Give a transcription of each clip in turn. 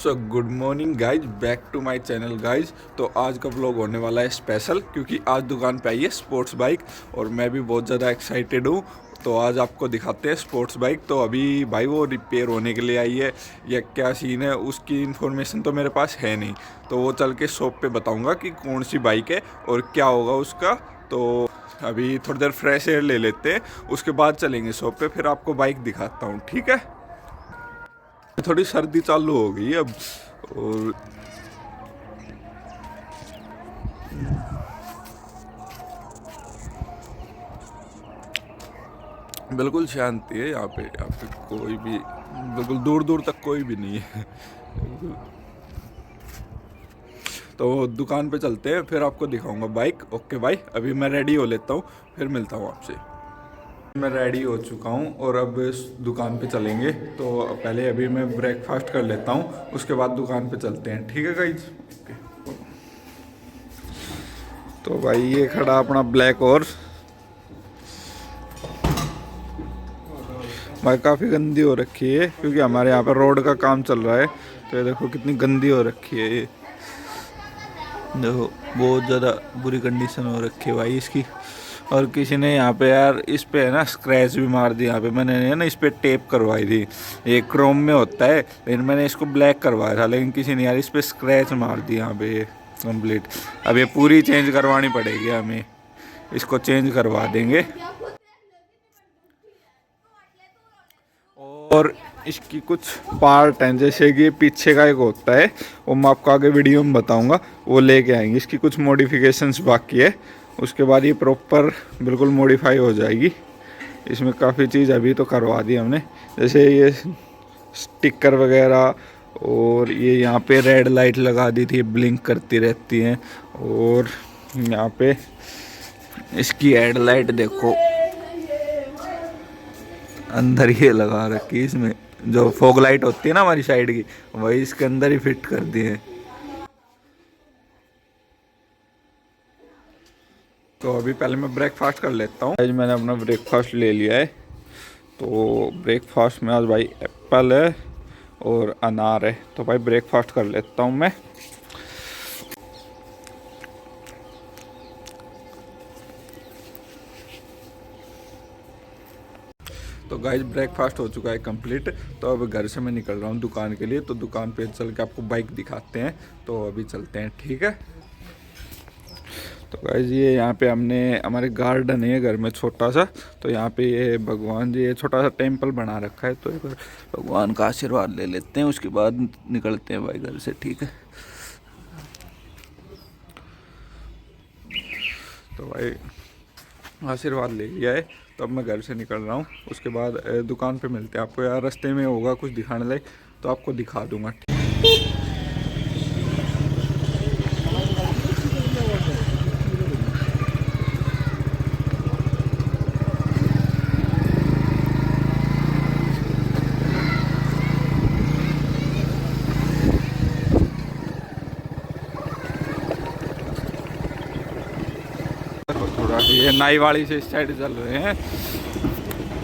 So good morning guys, back to my channel guys. तो आज का व्लॉग होने वाला है स्पेशल, क्योंकि आज दुकान पे आई है स्पोर्ट्स बाइक और मैं भी बहुत ज़्यादा एक्साइटेड हूँ। तो आज आपको दिखाते हैं स्पोर्ट्स बाइक। तो अभी भाई वो रिपेयर होने के लिए आई है या क्या सीन है उसकी इन्फॉर्मेशन तो मेरे पास है नहीं। तो वो चल के शॉप पे बताऊँगा कि कौन सी बाइक है और क्या होगा उसका। तो अभी थोड़ी देर फ्रेश एयर ले लेते हैं, उसके बाद चलेंगे शॉप पे, फिर आपको बाइक दिखाता हूँ, ठीक है। थोड़ी सर्दी चालू हो गई अब और बिल्कुल शांति है यहाँ पे कोई भी, बिल्कुल दूर दूर तक कोई भी नहीं है। तो दुकान पे चलते हैं, फिर आपको दिखाऊंगा बाइक। ओके भाई, अभी मैं रेडी हो लेता हूँ, फिर मिलता हूँ आपसे। मैं रेडी हो चुका हूँ और अब इस दुकान पे चलेंगे। तो पहले अभी मैं ब्रेकफास्ट कर लेता हूँ, उसके बाद दुकान पे चलते हैं, ठीक है गाइज। ओके। तो भाई ये खड़ा अपना ब्लैक हॉर्स। भाई काफ़ी गंदी हो रखी है क्योंकि हमारे यहाँ पर रोड का काम चल रहा है। तो ये देखो कितनी गंदी हो रखी है, ये देखो बहुत ज़्यादा बुरी कंडीशन हो रखी है भाई इसकी। और किसी ने यहाँ पे यार इस पे है ना स्क्रैच भी मार दिया। यहाँ पे मैंने है ना इस पे टेप करवाई थी, ये क्रोम में होता है, लेकिन मैंने इसको ब्लैक करवाया था, लेकिन किसी ने यार इस पे स्क्रैच मार दिया यहाँ पे कंप्लीट। अब ये पूरी चेंज करवानी पड़ेगी हमें, इसको चेंज करवा देंगे। और इसकी कुछ पार्ट हैं, जैसे कि पीछे का एक होता है, वो मैं आपको आगे वीडियो में बताऊंगा, वो लेके आएंगे। इसकी कुछ मॉडिफिकेशंस बाकी है, उसके बाद ये प्रॉपर बिल्कुल मॉडिफाई हो जाएगी। इसमें काफ़ी चीज़ अभी तो करवा दी हमने, जैसे ये स्टिकर वगैरह, और ये यहाँ पे रेड लाइट लगा दी थी, ब्लिंक करती रहती हैं। और यहाँ पे इसकी हेड लाइट देखो अंदर ये लगा रखी है, इसमें जो फॉग लाइट होती है ना हमारी साइड की, वही इसके अंदर ही फिट कर दी है। तो अभी पहले मैं ब्रेकफास्ट कर लेता हूँ। आज मैंने अपना ब्रेकफास्ट ले लिया है। तो ब्रेकफास्ट में आज भाई एप्पल है और अनार है। तो भाई ब्रेकफास्ट कर लेता हूँ मैं। तो गाइस ब्रेकफास्ट हो चुका है कंप्लीट। तो अब घर से मैं निकल रहा हूँ दुकान के लिए। तो दुकान पे चल के आपको बाइक दिखाते हैं। तो अभी चलते हैं, ठीक है। तो गाइस ये यहाँ पे हमने, हमारे गार्डन है घर में छोटा सा, तो यहाँ पे ये भगवान जी, ये छोटा सा टेम्पल बना रखा है। तो एक बार भगवान का आशीर्वाद ले लेते हैं, उसके बाद निकलते हैं भाई घर से, ठीक है। तो भाई आशीर्वाद ले लिया है, तो अब मैं घर से निकल रहा हूँ। उसके बाद दुकान पे मिलते हैं आपको। यार रास्ते में होगा कुछ दिखाने लायक, तो आपको दिखा दूंगा। थोड़ा ये नाईवाड़ी से इस साइड चल रहे हैं,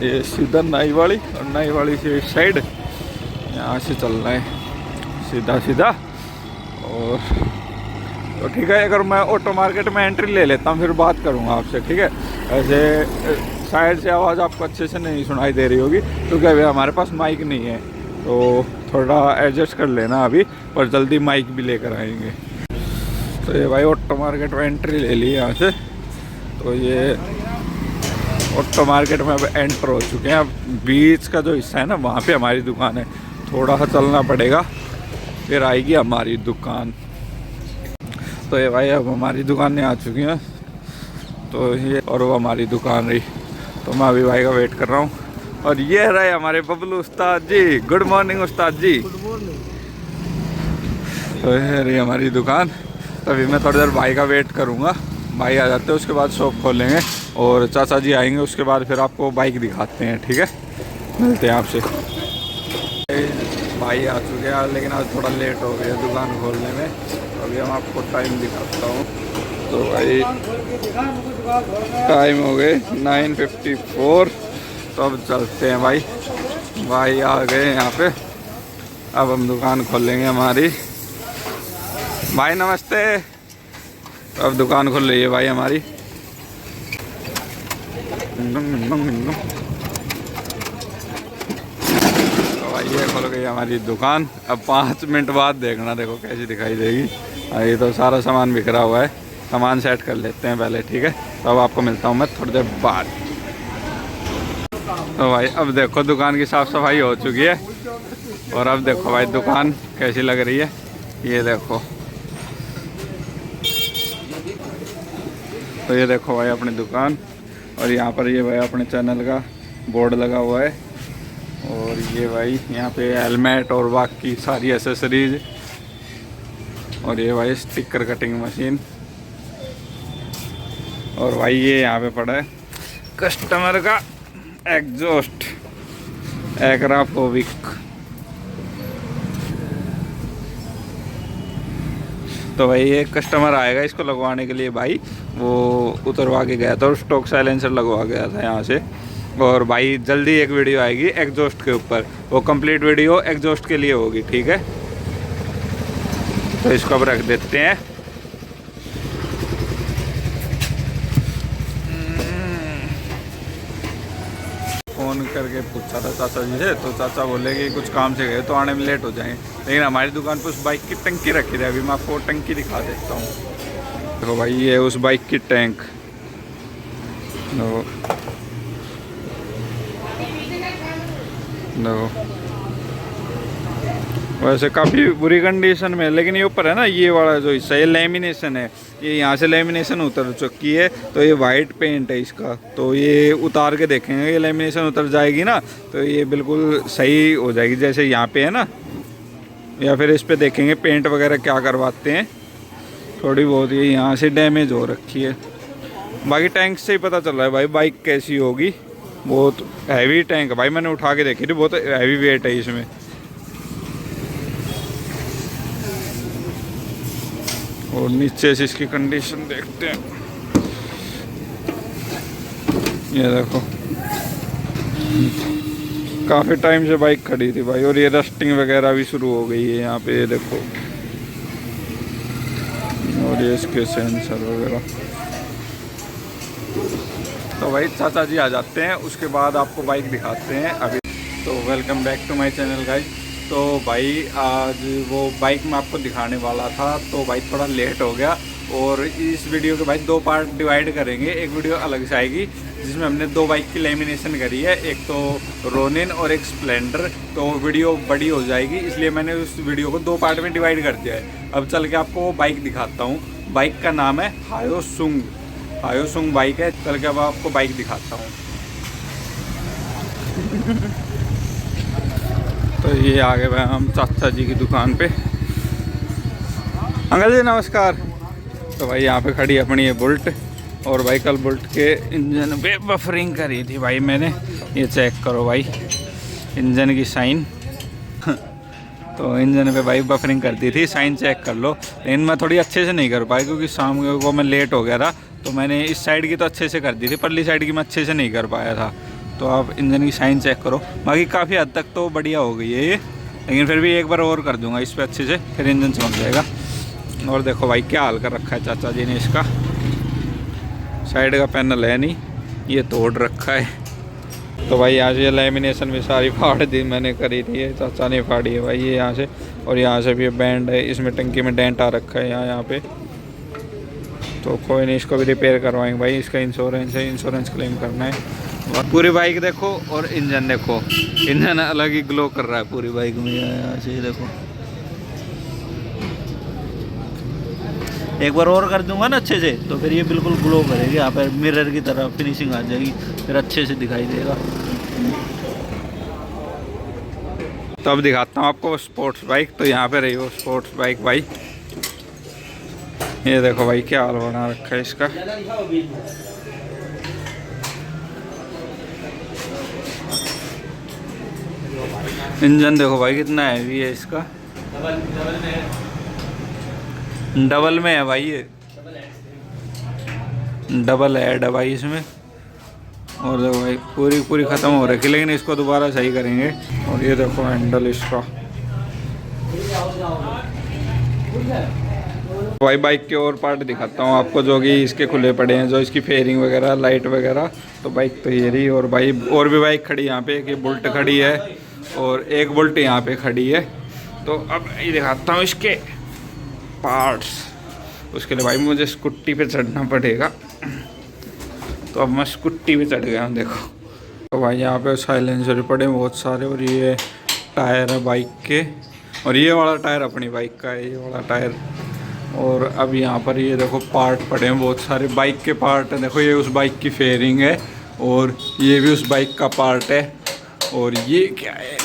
ये सीधा नाईवाड़ी, और नाईवाड़ी से इस साइड यहाँ से चल रहे हैं सीधा सीधा। और तो ठीक है, अगर मैं ऑटो मार्केट में एंट्री ले लेता हूँ फिर बात करूँगा आपसे, ठीक है। ऐसे साइड से आवाज़ आपको अच्छे से नहीं सुनाई दे रही होगी क्योंकि अभी हमारे पास माइक नहीं है, तो थोड़ा एडजस्ट कर लेना अभी, पर जल्दी माइक भी लेकर आएंगे। तो ये भाई ऑटो मार्केट में एंट्री ले ली यहाँ से। तो ये ऑटो मार्केट में अब एंटर हो चुके हैं। अब बीच का जो हिस्सा है ना, वहाँ पे हमारी दुकान है। थोड़ा सा चलना पड़ेगा फिर आएगी हमारी दुकान। तो ये भाई अब हमारी दुकानें आ चुकी हैं। तो ये और वो हमारी दुकान रही। तो मैं अभी भाई का वेट कर रहा हूँ। और ये रहे हमारे बबलू उस्ताद जी। गुड मॉर्निंग उस्ताद जी। Good morning. तो ये रही हमारी दुकान। तभी मैं थोड़ी देर भाई का वेट करूँगा, भाई आ जाते हैं उसके बाद शॉप खोलेंगे और चाचा जी आएंगे, उसके बाद फिर आपको बाइक दिखाते हैं, ठीक है। मिलते हैं आपसे। भाई आ चुके हैं, लेकिन आज थोड़ा लेट हो गया दुकान खोलने में। तो अभी हम आपको टाइम दिखाता हूँ। तो भाई टाइम हो गए 9:54। तो अब चलते हैं भाई आ गए यहाँ पे। अब हम दुकान खोलेंगे हमारी। भाई नमस्ते। अब दुकान खुल रही है भाई हमारी। तो भाई ये खुल गई हमारी दुकान। अब 5 मिनट बाद देखना, देखो कैसी दिखाई देगी। ये तो सारा सामान बिखरा हुआ है, सामान सेट कर लेते हैं पहले, ठीक है। तो अब आपको मिलता हूँ मैं थोड़ी देर बाद। तो भाई अब देखो दुकान की साफ़ सफाई हो चुकी है, और अब देखो भाई दुकान कैसी लग रही है। ये देखो, तो ये देखो भाई अपनी दुकान, और यहाँ पर ये भाई अपने चैनल का बोर्ड लगा हुआ है। और ये भाई यहाँ पे हेलमेट और बाकी सारी एसेसरीज, और ये भाई स्टिकर कटिंग मशीन, और भाई ये यहाँ पे पड़ा है कस्टमर का एग्जॉस्ट एग्राफोविक। तो भाई ये कस्टमर आएगा इसको लगवाने के लिए भाई, वो उतरवा के गया था और स्टॉक साइलेंसर लगवा गया था यहाँ से। और भाई जल्दी एक वीडियो आएगी एग्जॉस्ट के ऊपर, वो कंप्लीट वीडियो एग्जॉस्ट के लिए होगी, ठीक है। तो इसको अब रख देते हैं। फ़ोन करके पूछा था चाचा जी से, तो चाचा बोले कि कुछ काम से गए तो आने में लेट हो जाएंगे। लेकिन हमारी दुकान पर उस बाइक की टंकी रखी थी, अभी मैं आपको टंकी दिखा देता हूँ। देखो भाई ये उस बाइक की टैंक। देखो वैसे काफ़ी बुरी कंडीशन में है, लेकिन ये ऊपर है ना, ये वाला जो हिस्सा ये लेमिनेशन है, ये यहाँ से लेमिनेशन उतर चुकी है। तो ये वाइट पेंट है इसका, तो ये उतार के देखेंगे, ये लेमिनेशन उतर जाएगी ना तो ये बिल्कुल सही हो जाएगी जैसे यहाँ पे है ना। या फिर इस पे देखेंगे पेंट वगैरह क्या करवाते हैं। थोड़ी बहुत ये यहाँ से डैमेज हो रखी है, बाकी टैंक से ही पता चल रहा है भाई बाइक कैसी होगी। बहुत हैवी टैंक है भाई, मैंने उठा के देखी थी, बहुत हैवी वेट है इसमें। और नीचे से इसकी कंडीशन देखते हैं। ये देखो काफ़ी टाइम से बाइक खड़ी थी भाई, और ये रस्टिंग वगैरह भी शुरू हो गई है यहाँ पे, ये देखो। और ये इसके सेंसर वगैरह। तो भाई चाचा जी आ जाते हैं, उसके बाद आपको बाइक दिखाते हैं अभी। तो welcome back to my channel guys. तो भाई आज वो बाइक मैं आपको दिखाने वाला था, तो भाई थोड़ा लेट हो गया। और इस वीडियो के भाई 2 पार्ट डिवाइड करेंगे। एक वीडियो अलग से आएगी जिसमें हमने 2 बाइक की लेमिनेशन करी है, एक तो रोनिन और एक स्प्लेंडर। तो वीडियो बड़ी हो जाएगी, इसलिए मैंने उस वीडियो को 2 पार्ट में डिवाइड कर दिया है। अब चल के आपको वो बाइक दिखाता हूँ। बाइक का नाम है हायोसुंग बाइक है। चल के अब आपको बाइक दिखाता हूँ। तो ये आ गए भाई हम चाचा जी की दुकान पे। अंकल जी नमस्कार। तो भाई यहाँ पे खड़ी अपनी ये बुल्ट, और भाई कल बुल्ट के इंजन पे बफरिंग करी थी भाई मैंने। ये चेक करो भाई इंजन की साइन। तो इंजन पे भाई बफरिंग करती थी, साइन चेक कर लो। लेकिन मैं थोड़ी अच्छे से नहीं कर पाई क्योंकि शाम को मैं लेट हो गया था। तो मैंने इस साइड की तो अच्छे से कर दी थी, परली साइड की मैं अच्छे से नहीं कर पाया था। तो आप इंजन की साइन चेक करो। बाकी काफ़ी हद तक तो बढ़िया हो गई है ये, लेकिन फिर भी एक बार और कर दूंगा इस पर अच्छे से, फिर इंजन चमक जाएगा। और देखो भाई क्या हाल कर रखा है चाचा जी ने इसका। साइड का पैनल है नहीं, ये तोड़ रखा है। तो भाई आज ये लेमिनेशन भी सारी फाड़ दी मैंने करी थी, ये चाचा ने फाड़ी है भाई। ये यहाँ से और यहाँ से भी ये बैंड है, इसमें टंकी में डेंट आ रखा है यहाँ पे। तो कोई नहीं, इसको भी रिपेयर करवाएंगे भाई। इसका इंश्योरेंस है, इंश्योरेंस क्लेम करना है। और पूरी बाइक देखो, और इंजन देखो, इंजन अलग ही ग्लो कर रहा है पूरी बाइक में। यहाँ से देखो, एक बार और कर दूंगा ना अच्छे से, तो फिर ये बिल्कुल ग्लो करेगी। यहाँ पर मिरर की तरह फिनिशिंग आ जाएगी, फिर अच्छे से दिखाई देगा। तो अब दिखाता हूँ आपको स्पोर्ट्स बाइक। तो यहाँ पे रही वो स्पोर्ट्स बाइक भाई। ये देखो भाई क्या हाल बना रखा है इसका। इंजन देखो भाई कितना हैवी है इसका। डबल में है भाई, ये डबल हेड है भाई इसमें। और देखो भाई पूरी ख़त्म हो रखी, लेकिन इसको दोबारा सही करेंगे। और ये देखो हैंडल इसका भाई बाइक के और पार्ट दिखाता हूँ आपको, जो कि इसके खुले पड़े हैं, जो इसकी फेयरिंग वगैरह, लाइट वगैरह। तो बाइक तो ये रही। और भाई और भी बाइक खड़ी यहाँ पे, एक बुलेट खड़ी है और एक बुलेट यहाँ पे खड़ी है। तो अब ये दिखाता हूँ इसके पार्ट्स। उसके लिए भाई मुझे स्कूटी पे चढ़ना पड़ेगा। तो अब मैं स्कूटी पे चढ़ गया हूँ, देखो। तो भाई यहाँ पे साइलेंसर पड़े बहुत सारे, और ये टायर है बाइक के, और ये वाला टायर अपनी बाइक का है, ये वाला टायर। और अब यहाँ पर ये देखो पार्ट पड़े हैं बहुत सारे, बाइक के पार्ट हैं। देखो ये उस बाइक की फेयरिंग है, और ये भी उस बाइक का पार्ट है। और ये क्या है,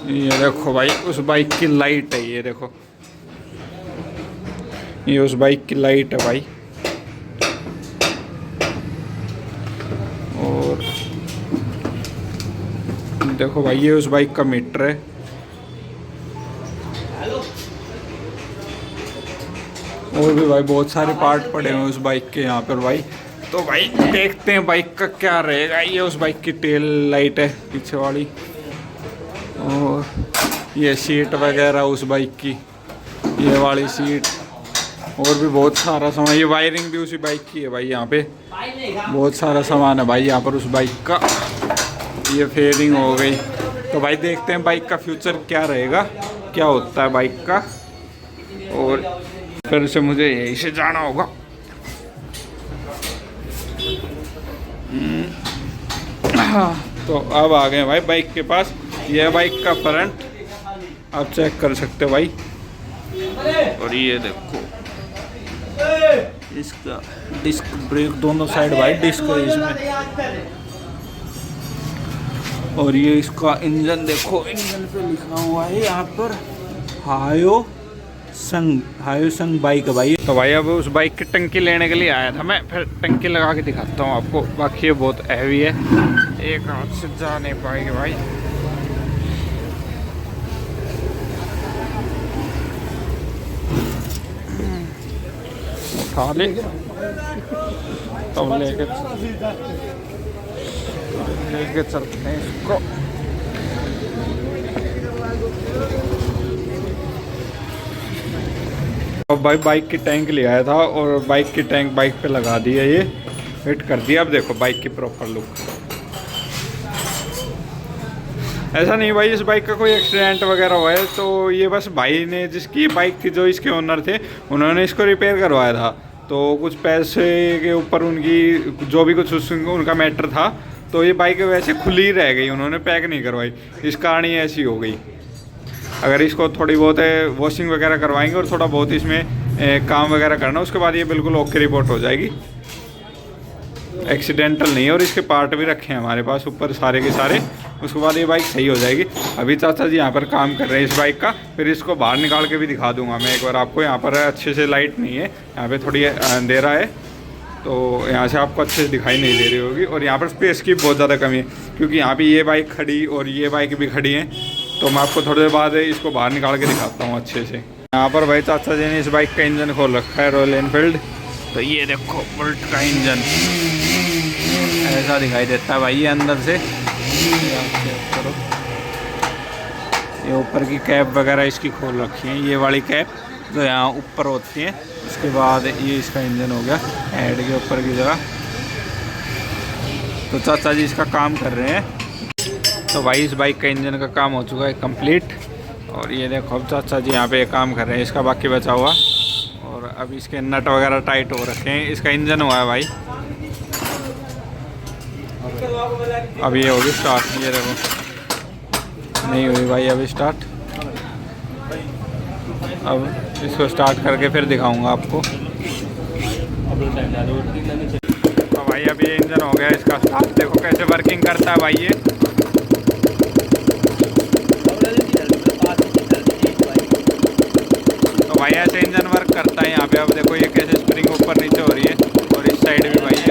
ये देखो भाई उस बाइक की लाइट है, ये देखो ये उस बाइक की लाइट है भाई। और देखो भाई ये उस बाइक का मीटर है। और भी भाई बहुत सारे पार्ट पड़े हैं उस बाइक के यहाँ पर भाई। तो भाई देखते हैं बाइक का क्या रहेगा। ये उस बाइक की टेल लाइट है पीछे वाली, और ये सीट वगैरह उस बाइक की, ये वाली सीट, और भी बहुत सारा सामान। ये वायरिंग भी उसी बाइक की है भाई। यहाँ पे बहुत सारा सामान है भाई यहाँ पर उस बाइक का। ये फेयरिंग हो गई। तो भाई देखते हैं बाइक का फ्यूचर क्या रहेगा, क्या होता है बाइक का। और फिर से मुझे यहीं से जाना होगा। तो अब आ गए भाई बाइक के पास। ये बाइक का फ्रंट आप चेक कर सकते हो भाई। और ये देखो इसका डिस्क ब्रेक दोनों साइड भाई डिस्क है इसमें। और ये इसका इंजन देखो, इंजन पे लिखा हुआ है यहाँ पर हायोसंग बाइक है भाई। तो भाई अब उस बाइक की टंकी लेने के लिए आया था मैं, फिर टंकी लगा के दिखाता हूँ आपको। बाकी ये बहुत हैवी है, एक हाथ से जा नहीं पाएगी भाई। उठा ले तब लेके चलते हैं इसको। अब भाई बाइक की टैंक ले आया था, और बाइक की टैंक बाइक पे लगा दी है, ये फिट कर दिया। अब देखो बाइक की प्रॉपर लुक। ऐसा नहीं भाई इस बाइक का कोई एक्सीडेंट वगैरह हुआ है, तो ये बस भाई ने, जिसकी बाइक थी, जो इसके ओनर थे, उन्होंने इसको रिपेयर करवाया था। तो कुछ पैसे के ऊपर उनकी जो भी कुछ उनका मैटर था, तो ये बाइक वैसे खुली रह गई, उन्होंने पैक नहीं करवाई, इस कारण ये ऐसी हो गई। अगर इसको थोड़ी बहुत वॉशिंग वगैरह करवाएंगे और थोड़ा बहुत इसमें काम वगैरह करना, उसके बाद ये बिल्कुल ओके रिपोर्ट हो जाएगी। एक्सीडेंटल नहीं है, और इसके पार्ट भी रखे हैं हमारे पास ऊपर सारे के सारे। उसके बाद ये बाइक सही हो जाएगी। अभी चाचा जी यहाँ पर काम कर रहे हैं इस बाइक का, फिर इसको बाहर निकाल के भी दिखा दूंगा मैं एक बार आपको। यहाँ पर अच्छे से लाइट नहीं है, यहाँ पे थोड़ी अंधेरा है, तो यहाँ से आपको अच्छे से दिखाई नहीं दे रही होगी। और यहाँ पर स्पेस की बहुत ज़्यादा कमी है, क्योंकि यहाँ पे ये बाइक खड़ी और ये बाइक भी खड़ी हैं। तो मैं आपको थोड़ी देर बाद इसको बाहर निकाल के दिखाता हूँ अच्छे से। यहाँ पर भाई चाचा जी ने इस बाइक का इंजन खोल रखा है, रॉयल एनफील्ड। तो ये देखो बुलेट का इंजन ऐसा दिखाई देता है भाई ये अंदर से। करो, ये ऊपर की कैप वगैरह इसकी खोल रखी है, ये वाली कैप जो यहाँ ऊपर होती है। उसके बाद ये इसका इंजन हो गया हेड के ऊपर की जगह। तो चाचा जी इसका काम कर रहे हैं। तो भाई इस बाइक का इंजन का काम हो चुका है कंप्लीट। और ये देखो अब चाचा जी यहाँ पे काम कर रहे हैं, इसका बाकी बचा हुआ। और अब इसके नट वगैरह टाइट हो रखे हैं। इसका इंजन हुआ है भाई, अब ये होगी स्टार्ट। ये देखो नहीं हुई भाई अभी स्टार्ट। अब इसको स्टार्ट करके फिर दिखाऊंगा आपको। तो भाई अब ये इंजन हो गया इसका स्टार्ट। देखो कैसे वर्किंग करता है भाई ये। तो भाई ऐसे इंजन वर्क करता है यहाँ पे। अब देखो ये कैसे स्प्रिंग ऊपर नीचे हो रही है, और इस साइड भी भाई है।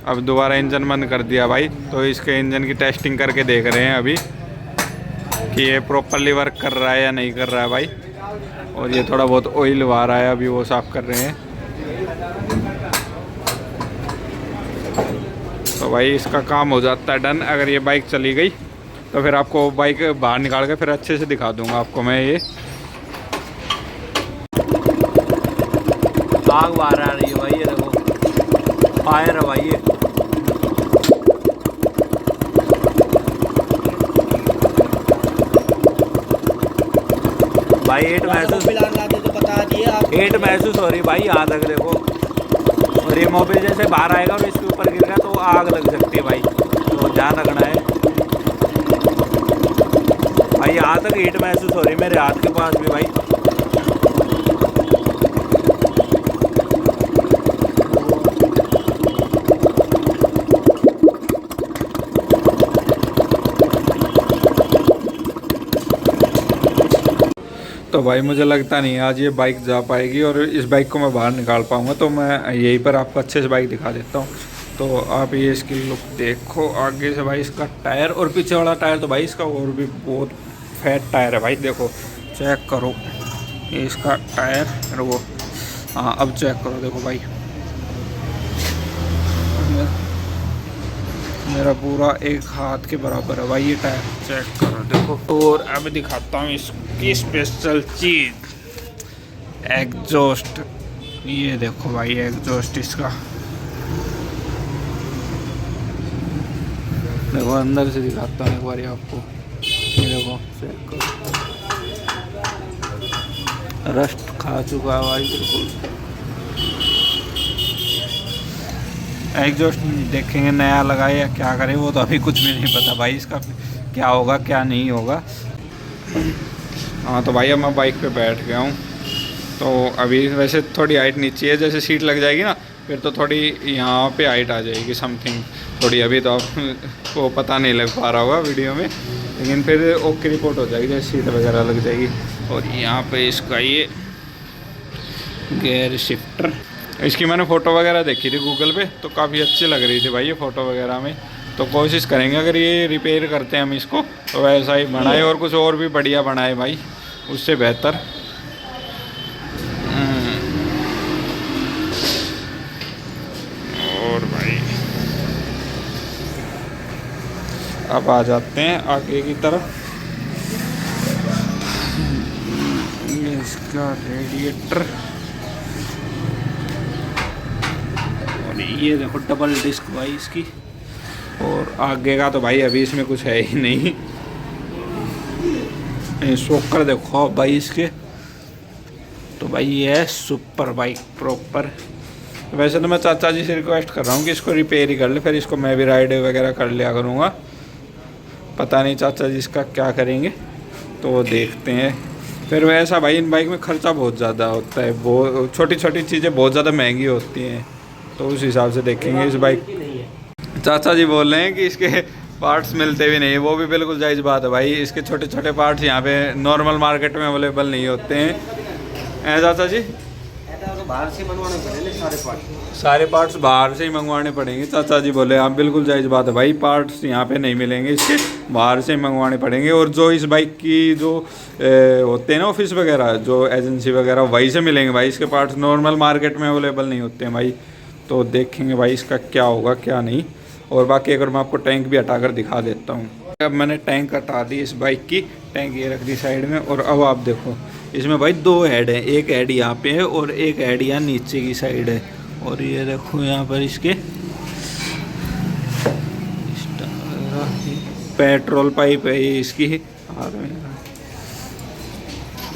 अब दोबारा इंजन बंद कर दिया भाई। तो इसके इंजन की टेस्टिंग करके देख रहे हैं अभी कि ये प्रॉपरली वर्क कर रहा है या नहीं कर रहा है भाई। और ये थोड़ा बहुत ऑयल आ रहा है, अभी वो साफ़ कर रहे हैं। तो भाई इसका काम हो जाता है डन। अगर ये बाइक चली गई तो फिर आपको बाइक बाहर निकाल के फिर अच्छे से दिखा दूंगा आपको मैं। ये आग बाहर आ रही है भाई, ये देखो फायर है भाई। ये भाई हीट महसूस हीट महसूस हो रही भाई यहाँ तक देखो। और ये मोबाइल जैसे बाहर आएगा और इसके ऊपर गिर गया तो आग लग सकती है भाई, तो ध्यान रखना है भाई। यहाँ तक हीट महसूस हो रही है मेरे हाथ के पास भी भाई। तो भाई मुझे लगता नहीं आज ये बाइक जा पाएगी और इस बाइक को मैं बाहर निकाल पाऊँगा, तो मैं यहीं पर आपको अच्छे से बाइक दिखा देता हूँ। तो आप ये इसकी लुक देखो आगे से भाई, इसका टायर और पीछे वाला टायर तो भाई इसका और भी बहुत फैट टायर है भाई। देखो चेक करो ये इसका टायर, वो हाँ अब चेक करो देखो भाई, मेरा पूरा एक हाथ के बराबर है भाई ये टायर, चेक करो देखो। और अब दिखाता हूँ इसकी स्पेशल चीज़, एग्जॉस्ट। ये देखो भाई एग्जॉस्ट इसका, देखो अंदर से दिखाता हूँ एक बार आपको। ये देखो चेक करो, रस्ट खा चुका है भाई बिल्कुल। एग्जॉस्ट देखेंगे नया लगाए या क्या करे, वो तो अभी कुछ भी नहीं पता भाई इसका क्या होगा क्या नहीं होगा। हाँ तो भाई अब मैं बाइक पे बैठ गया हूँ। तो अभी वैसे थोड़ी हाइट नीचे है, जैसे सीट लग जाएगी ना फिर तो थोड़ी यहाँ पे हाइट आ जाएगी समथिंग थोड़ी। अभी तो आपको पता नहीं लग पा रहा होगा वीडियो में, लेकिन फिर ओके रिपोर्ट हो जाएगी जैसे सीट वगैरह लग जाएगी। और यहाँ पे इसका ये गियर शिफ्टर, इसकी मैंने फ़ोटो वगैरह देखी थी गूगल पे, तो काफ़ी अच्छी लग रही थी भाई ये फ़ोटो वगैरह में। तो कोशिश करेंगे अगर ये रिपेयर करते हैं हम इसको तो वैसा ही बनाए और कुछ और भी बढ़िया बनाए भाई, उससे बेहतर। और भाई अब आ जाते हैं आगे की तरफ। इसका रेडिएटर, ये देखो डबल डिस्क भाई इसकी। और आगे का तो भाई अभी इसमें कुछ है ही नहीं। शॉकर देखो भाई इसके, तो भाई ये है सुपर बाइक प्रॉपर। वैसे तो मैं चाचा जी से रिक्वेस्ट कर रहा हूँ कि इसको रिपेयर ही कर ले, फिर इसको मैं भी राइड वगैरह कर लिया करूँगा। पता नहीं चाचा जी इसका क्या करेंगे, तो देखते हैं। फिर वैसा भाई इन बाइक में ख़र्चा बहुत ज़्यादा होता है, बहुत छोटी छोटी चीज़ें बहुत ज़्यादा महंगी होती हैं, तो उस हिसाब से देखेंगे इस बाइक। चाचा जी बोल रहे हैं कि इसके पार्ट्स मिलते भी नहीं है, वो भी बिल्कुल जायज़ बात है भाई। इसके छोटे छोटे पार्ट्स यहाँ पे नॉर्मल मार्केट में अवेलेबल नहीं होते हैं चाचा जी, तो बाहर से मंगवाने पड़ेंगे सारे पार्ट्स बाहर से ही मंगवाने पड़ेंगे। चाचा जी बोले आप बिल्कुल जायज़ बात है भाई, पार्ट्स यहाँ पे नहीं मिलेंगे, इसके बाहर से ही मंगवाने पड़ेंगे। और जो इस बाइक की जो होते हैं ना ऑफिस वगैरह, जो एजेंसी वगैरह, वहीं से मिलेंगे भाई। इसके पार्ट्स नॉर्मल मार्केट में अवेलेबल नहीं होते हैं भाई। तो देखेंगे भाई इसका क्या होगा क्या नहीं। और बाकी अगर मैं आपको टैंक भी हटा कर दिखा देता हूँ। अब मैंने टैंक हटा दी इस बाइक की, टैंक ये रख दी साइड में। और अब आप देखो इसमें भाई दो हेड है, एक हेड यहाँ पे है और एक हेड यहाँ नीचे की साइड है। और ये देखो यहाँ पर इसके पेट्रोल पाइप है ये इसकी।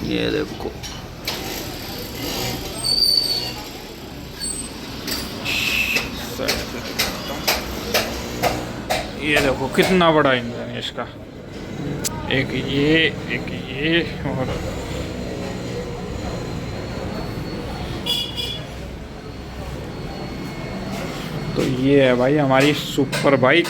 ये देखो ये देखो कितना बड़ा इंजन है इसका, एक ये और तो ये है भाई हमारी सुपर बाइक।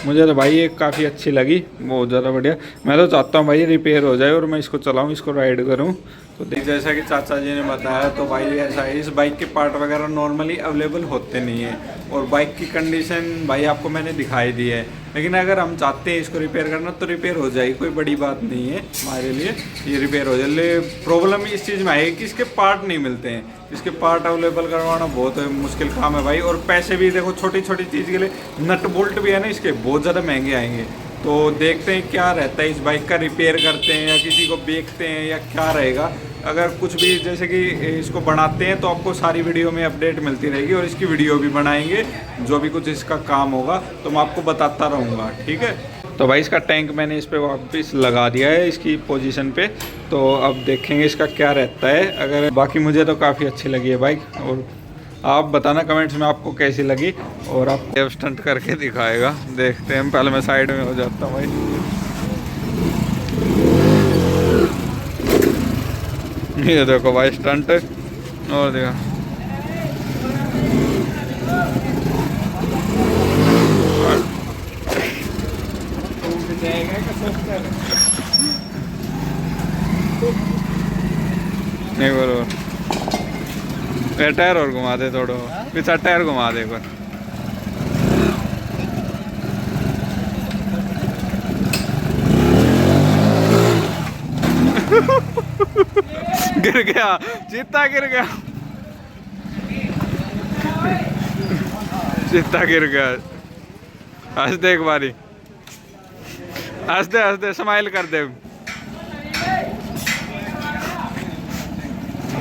मुझे तो भाई ये काफ़ी अच्छी लगी, बहुत ज़्यादा बढ़िया। मैं तो चाहता हूँ भाई रिपेयर हो जाए और मैं इसको चलाऊँ, इसको राइड करूँ, तो जैसा कि चाचा जी ने बताया तो भाई ऐसा है, इस बाइक के पार्ट वगैरह नॉर्मली अवेलेबल होते नहीं है और बाइक की कंडीशन भाई आपको मैंने दिखाई दी है। लेकिन अगर हम चाहते हैं इसको रिपेयर करना तो रिपेयर हो जाएगी, कोई बड़ी बात नहीं है हमारे लिए, ये रिपेयर हो जाए। प्रॉब्लम इस चीज़ में है कि इसके पार्ट नहीं मिलते हैं, इसके पार्ट अवेलेबल करवाना बहुत मुश्किल काम है भाई। और पैसे भी देखो छोटी छोटी चीज़ के लिए, नट बोल्ट भी है ना इसके बहुत ज़्यादा महंगे आएंगे। तो देखते हैं क्या रहता है, इस बाइक का रिपेयर करते हैं या किसी को बेचते हैं या क्या रहेगा। अगर कुछ भी जैसे कि इसको बनाते हैं तो आपको सारी वीडियो में अपडेट मिलती रहेगी और इसकी वीडियो भी बनाएंगे, जो भी कुछ इसका काम होगा तो मैं आपको बताता रहूँगा, ठीक है। तो भाई इसका टैंक मैंने इस पर वापस लगा दिया है इसकी पोजीशन पे, तो अब देखेंगे इसका क्या रहता है। अगर बाकी मुझे तो काफ़ी अच्छी लगी है बाइक, और आप बताना कमेंट्स में आपको कैसी लगी। और आप स्टंट करके दिखाएगा, देखते हैं। पहले मैं साइड में हो जाता हूँ भाई। ये देखो भाई स्टंट, और देखो नहीं बरोबर। टायर और घुमा दे थोड़ा, पिछा टायर घुमा दे एक बार। गिर गया, चीता गिर गया, चीता गिर गया। हंस दे एक बारी, हंस दे, स्माइल कर दे।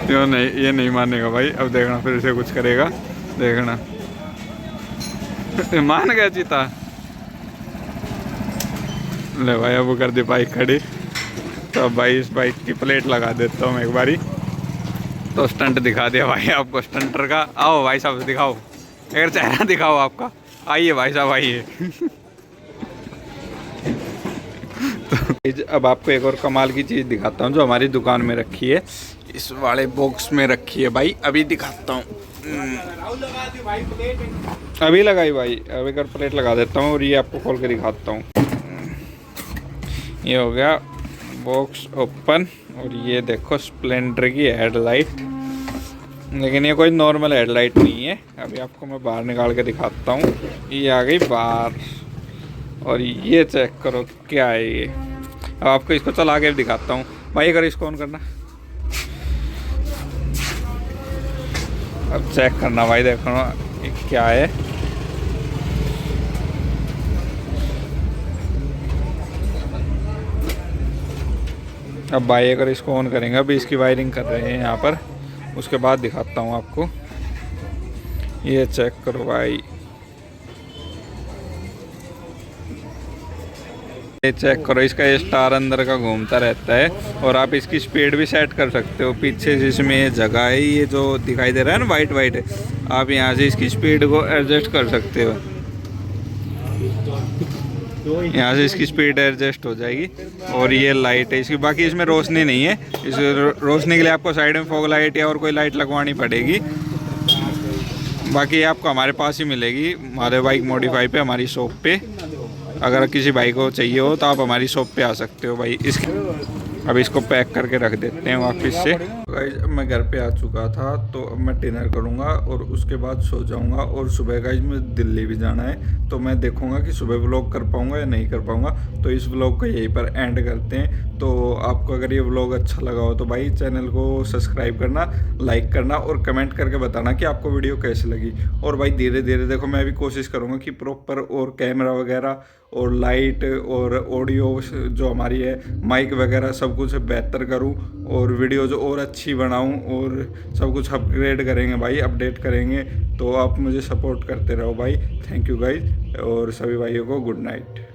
क्यों नहीं, ये नहीं मानेगा भाई। अब देखना फिर से कुछ करेगा, देखना। मान गया चीता। ले भाई अब वो कर दी बाइक खड़ी। तो अब भाई इस बाइक की प्लेट लगा देता हूँ एक बारी। तो स्टंट दिखा दिया भाई आपको स्टंटर का। आओ भाई साहब दिखाओ, अगर चेहरा दिखाओ आपका। आइए भाई साहब आइए। तो अब आपको एक और कमाल की चीज़ दिखाता हूँ जो हमारी दुकान में रखी है, इस वाले बॉक्स में रखी है भाई। अभी दिखाता हूँ, अभी लगाई भाई। अभी कर प्लेट लगा देता हूँ और ये आपको खोल के दिखाता हूँ। ये हो गया बॉक्स ओपन, और ये देखो स्प्लेंडर की हेडलाइट। लेकिन ये कोई नॉर्मल हेडलाइट नहीं है। अभी आपको मैं बाहर निकाल के दिखाता हूँ। ये आ गई बाहर, और ये चेक करो क्या है ये। अब आपको इसको चला के दिखाता हूँ भाई। अगर इसको ऑन करना, अब चेक करना भाई, देखो ये क्या है। अब भाई अगर इसको ऑन करेंगे, अभी इसकी वायरिंग कर रहे हैं यहाँ पर, उसके बाद दिखाता हूँ आपको। ये चेक करो भाई, ये चेक करो। इसका ये स्टार अंदर का घूमता रहता है, और आप इसकी स्पीड भी सेट कर सकते हो। पीछे जिसमें ये जगह है, ये जो दिखाई दे रहा है ना वाइट वाइट, आप यहाँ से इसकी स्पीड को एडजस्ट कर सकते हो। यहाँ से इसकी स्पीड एडजस्ट हो जाएगी। और ये लाइट है इसकी, बाकी इसमें रोशनी नहीं है। इस रोशनी के लिए आपको साइड में फॉग लाइट या और कोई लाइट लगवानी पड़ेगी। बाकी आपको हमारे पास ही मिलेगी, महादेव बाइक मॉडिफाई पे, हमारी शॉप पे। अगर किसी बाइक को चाहिए हो तो आप हमारी शॉप पे आ सकते हो भाई। अब इसको पैक करके रख देते हैं वापस से। गाइस मैं घर पे आ चुका था, तो अब मैं डिनर करूंगा और उसके बाद सो जाऊंगा। और सुबह गाइस मुझे दिल्ली भी जाना है, तो मैं देखूंगा कि सुबह व्लॉग कर पाऊंगा या नहीं कर पाऊंगा। तो इस व्लॉग को यहीं पर एंड करते हैं। तो आपको अगर ये व्लॉग अच्छा लगा हो तो भाई चैनल को सब्सक्राइब करना, लाइक करना और कमेंट करके बताना कि आपको वीडियो कैसी लगी। और भाई धीरे धीरे देखो, मैं भी कोशिश करूँगा कि प्रॉपर और कैमरा वगैरह और लाइट और ऑडियो जो हमारी है, माइक वगैरह सब कुछ बेहतर करूं, और वीडियो जो और अच्छी बनाऊं, और सब कुछ अपग्रेड करेंगे भाई, अपडेट करेंगे। तो आप मुझे सपोर्ट करते रहो भाई। थैंक यू गाइज, और सभी भाइयों को गुड नाइट।